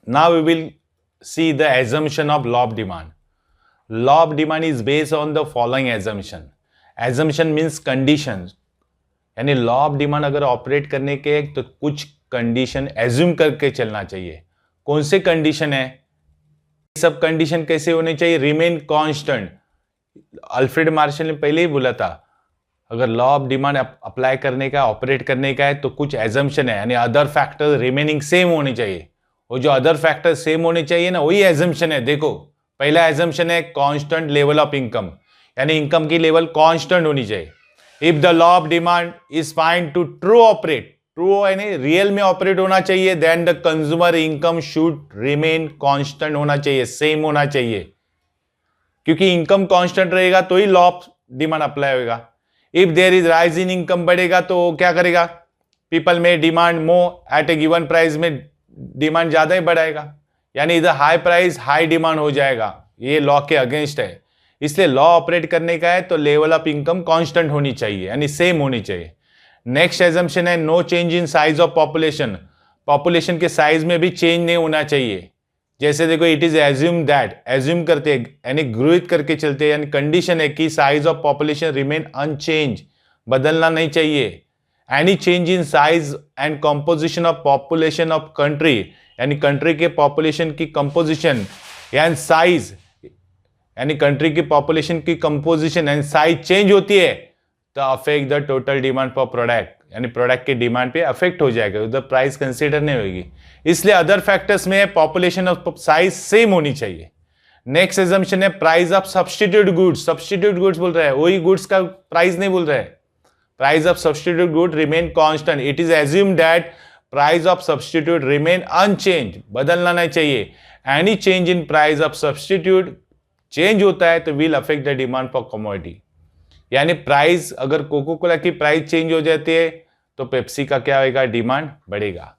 now we will see the assumption of law of demand. Law of demand is based on the following assumption. Assumption means conditions. यानी law of demand अगर operate करने के तो कुछ condition assume करके चलना चाहिए. कौन से कंडीशन है? सब कंडीशन कैसे होने चाहिए? Remain constant. अल्फ्रेड मार्शल ने पहले ही बोला था अगर लॉ ऑफ डिमांड अप्लाई करने का ऑपरेट करने का है तो कुछ एजम्पशन है, यानी अदर फैक्टर रिमेनिंग सेम होने चाहिए. वो जो अदर फैक्टर सेम होने चाहिए ना, वही एजम्पशन है. देखो पहला एजम्पशन है कांस्टेंट लेवल ऑफ इनकम, यानी इनकम की लेवल कांस्टेंट होनी चाहिए. If the law of demand is find to true operate, true यानी रियल में ऑपरेट होना चाहिए, then the consumer income should remain constant होना चाहिए, सेम होना चाहिए. क्योंकि इनकम कांस्टेंट रहेगा तो ही लॉ ऑफ डिमांड अप्लाई होगा. If there is rise in income बढ़ेगा तो क्या करेगा? पीपल में demand more at a given price, में डिमांड ज्यादा ही बढ़ाएगा, यानी इधर हाई प्राइस हाई डिमांड हो जाएगा. ये लॉ के अगेंस्ट है. इसलिए लॉ ऑपरेट करने का है तो लेवल ऑफ इनकम कांस्टेंट होनी चाहिए, यानी सेम होनी चाहिए. नेक्स्ट एजम्पशन है no change in size of population. Population के साइज में भी चेंज नहीं होना चाहिए. जैसे देखो it is assume that, assume करते यानी गृहित करके चलते हैं, यानी कंडीशन है कि size of population remain unchange, बदलना नहीं चाहिए. Any change in size and composition of population of country, यानी कंट्री के पॉपुलेशन की कंपोजिशन एंड साइज, यानी कंट्री की पॉपुलेशन की कंपोजिशन एंड साइज चेंज होती है तो affect the total demand for product, यानी प्रोडक्ट की डिमांड पे अफेक्ट हो जाएगा, उधर प्राइस कंसीडर नहीं होगी. इसलिए अदर फैक्टर्स में पॉपुलेशन ऑफ साइज सेम होनी चाहिए. नेक्स्ट एजम्पशन है price of substitute goods. Substitute goods बोल रहा है, वही गुड्स का प्राइस नहीं बोल रहा है. Price of substitute good remain constant. It is assume that price of substitute remain unchange, बदलना नहीं चाहिए. Any change in price of substitute change होता है तो will affect the demand for commodity. यानी प्राइस, अगर कोको कोला की price change हो जाती है तो पेप्सी का क्या होगा? डिमांड बढ़ेगा.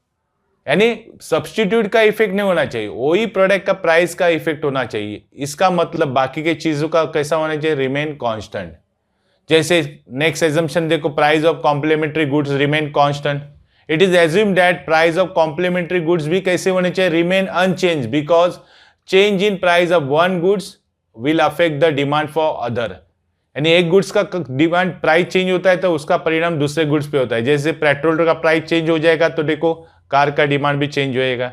यानी सब्स्टिट्यूट का इफेक्ट नहीं होना चाहिए, वही प्रोडक्ट का प्राइस का इफेक्ट होना चाहिए. इसका मतलब बाकी के चीजों का कैसा होना चाहिए? Remain constant. जैसे नेक्स्ट एजम्पशन देखो, price of complementary goods remain constant. It is assume that price of complementary goods भी कैसे होने चाहिए? Remain unchange, because change in price of one goods will affect the demand for other. यानी एक goods का demand price change होता है तो उसका परिणाम दूसरे गुड्स पे होता है. जैसे पेट्रोल का प्राइस चेंज हो जाएगा तो देखो कार का डिमांड भी चेंज होएगा.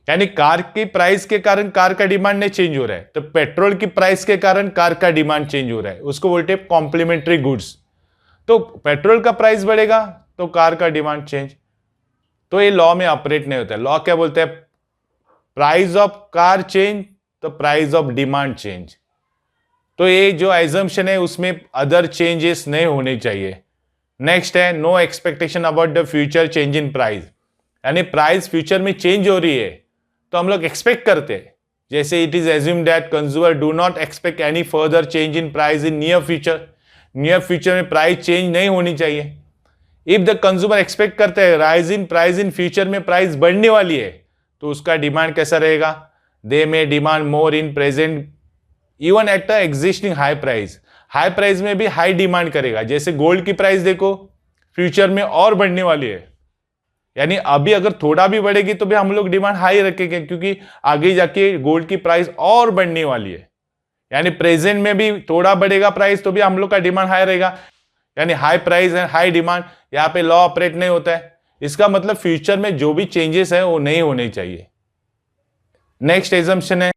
यानी कार की प्राइस के कारण कार का डिमांड नहीं चेंज हो रहा है, तो पेट्रोल की प्राइस के कारण कार का डिमांड चेंज हो रहा है. उसको बोलते हैं कॉम्प्लीमेंट्री गुड्स. तो पेट्रोल का प्राइस बढ़ेगा तो कार का डिमांड चेंज. तो ये लॉ में ऑपरेट नहीं होता है. लॉ क्या बोलते हैं? प्राइस ऑफ कार चेंज तो प्राइस ऑफ डिमांड चेंज. तो ये जो एजम्पशन है उसमें अदर चेंजेस नहीं होने चाहिए. नेक्स्ट है no expectation about the future change in price. यानी प्राइस फ्यूचर में चेंज हो रही है तो हम लोग एक्सपेक्ट करते हैं. जैसे it is assume that consumer do not expect any further change in price in near future. Near future में प्राइस चेंज नहीं होनी चाहिए. इफ द कंज्यूमर एक्सपेक्ट करते हैं rise in price in future में प्राइस बढ़ने वाली है तो उसका डिमांड कैसा रहेगा? They may demand more in present even at the existing high price. High price में भी हाई डिमांड करेगा. जैसे गोल्ड की प्राइस देखो फ्यूचर में और बढ़ने वाली है, यानी अभी अगर थोड़ा भी बढ़ेगी तो भी हम लोग डिमांड हाई रखेंगे क्योंकि आगे जाके गोल्ड की प्राइस और बढ़ने वाली है. यानी प्रेजेंट में भी थोड़ा बढ़ेगा प्राइस तो भी हम लोग का डिमांड हाई रहेगा. यानी high price and high demand, यहाँ पे लॉ ऑपरेट नहीं होता है. इसका मतलब फ्यूचर में जो भी चेंजेस है वो नहीं होने चाहिए. नेक्स्ट एजम्पशन है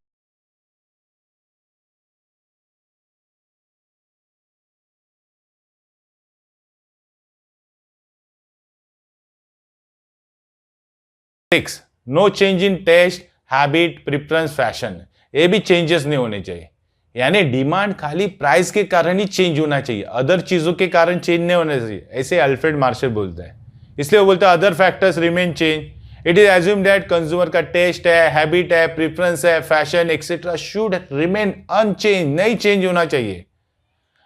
no change in taste habit preference fashion. ये भी चेंजेस नहीं होने चाहिए. यानी डिमांड खाली प्राइस के कारण ही चेंज होना चाहिए, अदर चीजों के कारण चेंज नहीं होना चाहिए. ऐसे अल्फ्रेड मार्शल बोलता है. इसलिए वो बोलता है other factors remain change. It is assume that consumer का टेस्ट है, हैबिट है, प्रिफरेंस है, fashion etcetera should remain unchange, नहीं चेंज होना चाहिए.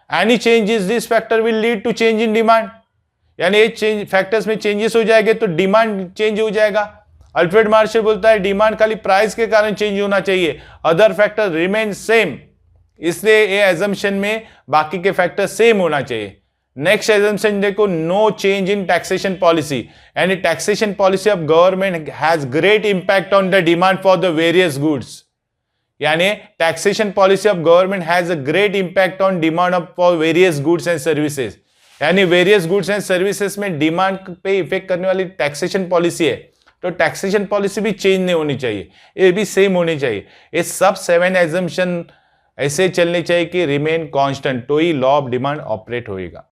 Any change is this factor will lead to change in demand. यानी ये चेंज फैक्टर्स में चेंजेस हो जाएंगे तो डिमांड चेंज हो जाएगा. अल्फ्रेड मार्शल बोलता है डिमांड खाली प्राइस के कारण चेंज होना चाहिए, अदर फैक्टर रिमेन सेम. इसलिए ये एजम्पशन में बाकी के फैक्टर सेम होना चाहिए. नेक्स्ट एजम्पशन देखो, no change in taxation policy, यानी taxation policy of government has great impact on the demand for the various goods, यानी taxation policy of government has a great impact on demand of for various goods and services, यानी various goods and services में demand पे effect करने वाली taxation policy है, तो taxation policy भी change नहीं होनी चाहिए, ये भी सेम होनी चाहिए। ये सब 7 एजम्पशन ऐसे चलने चाहिए कि रिमेन कांस्टेंट, तो ही लॉ ऑफ डिमांड ऑपरेट होएगा।